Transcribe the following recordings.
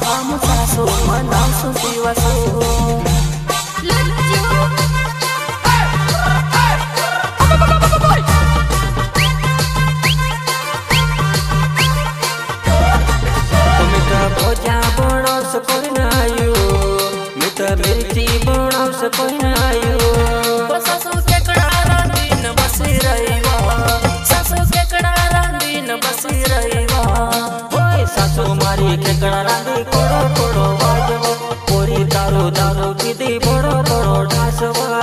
हम सासू मनावसु दिवसो भोजा बनावस कोई न आयो मित मिर्ची बनावस कोई न आयो सासू केकड़ा रांधीन बसी रहीवा सासू केकड़ा रांधीन बसी रहीवा ओए सासू मारी केकड़ा रांधी कोड़ो कोड़ो वाजवा पोरी दारू दारू पीधी बड़ो बड़ो ढासवा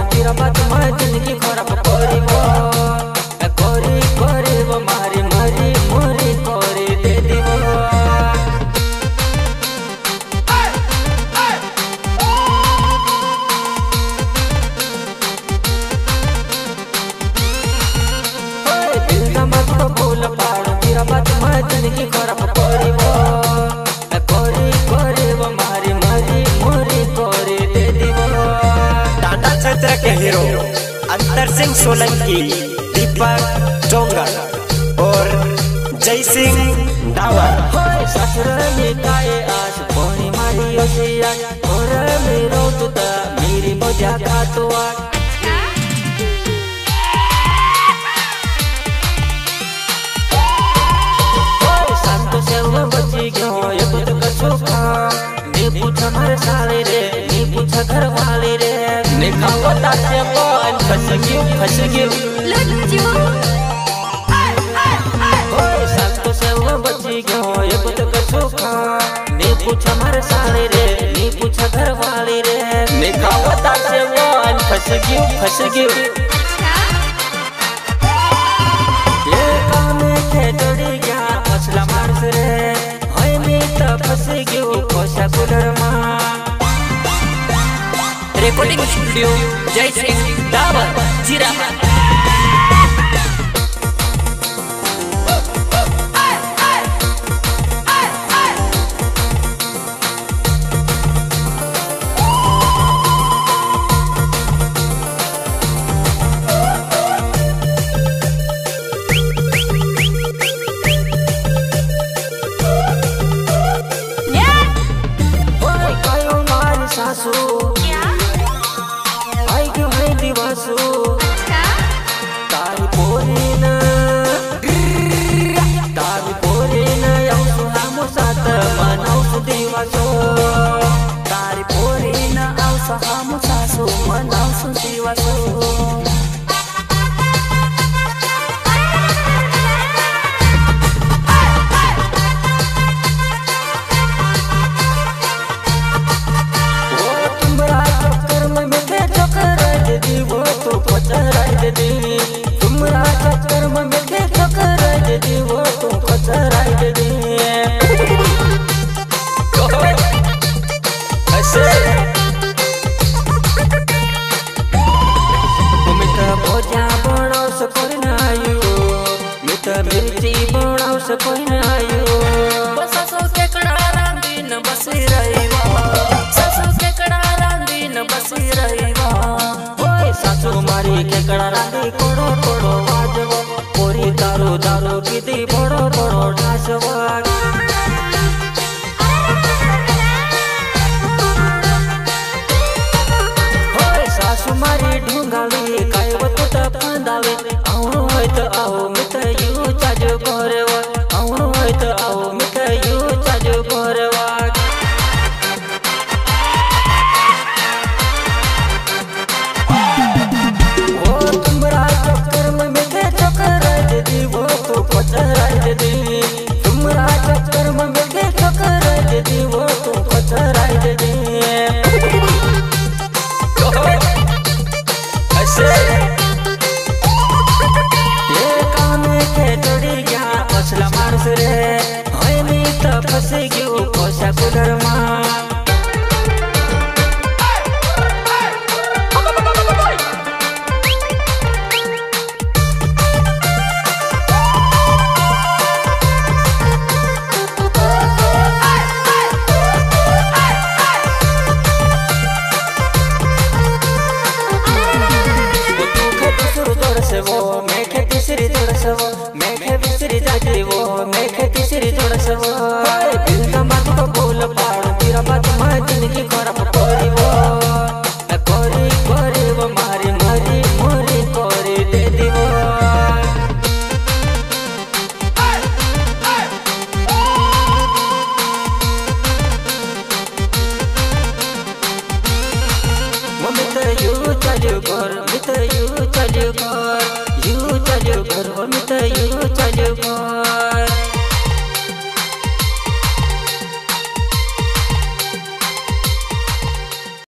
जिंदगी खराब कोरी कोरी वो मारी मरी मोरी कोरी दे दीवो दिल का मत तो भूल पाड़ तेरा बात मैं जिंदगी खराब कोरी कोरी वो मारी मरी मोरी कोरी दे दीवो। टाटा क्षेत्र के हीरो अंतर सिंह सोलंकी, दीपक चोंगर और जय सिंह डावर। ससुराली काए आस पोनी मारी ओसिया और मेरो तुता मेरी मजा खातुआ संतो से वो बची गयो ये पुत का सुखा नी पूछा मारे साले रे नी पूछा घर वाले रे नी खावता से कौन फंस गयो संतो से वो बची गयो ये पुत का सुखा नी पूछा मारे साले रे नी पूछा घर वाले रे नी खावता से कौन फंस गयो ये काम के जोड़ी गया मसला मार्स रे होय मी त फंस गयो कोशा कुलर मा रिकॉर्डिंग स्टूडियो जय सिंह डावर जीराबाद। सासू आई क्यों है दिवासू तारी पोरीन आउसु हमो साथ मनाउसु दिवासो तारी पोरीन आउसु हमो सासू मनाउसु दिवासो तुमरा चक्कर में मिलके ठोकर दे दी वो तुमको चराई दे दी ऐसे मित भोजा बनाओ से कोई न आयो मित मिर्ची बनाओ से कोई न आयो सासू केकड़ा रांधीन बसी रहीवा सासू केकड़ा रांधीन बसी रहीवा सासू मारी केकड़ा रांधी कोड़ो कोड़ो वाजवा पोरी दारू दारू पीधी बड़ो बड़ो ढासवा सासू मारी ढूंगावी काय वतुट फंदावे आवणो होय त आओ मित यू चाजो कोरेवा आवणो होय त आओ मित यू चाजो कोरेवा चराई दे तुमरा चक्कर में मिलके ठोकर दे दी वो तुमको चराई दे दी ऐसे ये काम के जोड़ी गया मसला मार्स रे होय मी त फंस गयो कोशा कुलर मा सब दिल मत को बोल पाड़ तेरा बात मैं जिंदगी खराब करिवो कोरी कोरी वो मारी मरी मोरी कोरी दे दिवो मित्र यू चलियो घर मित्र यू चलियो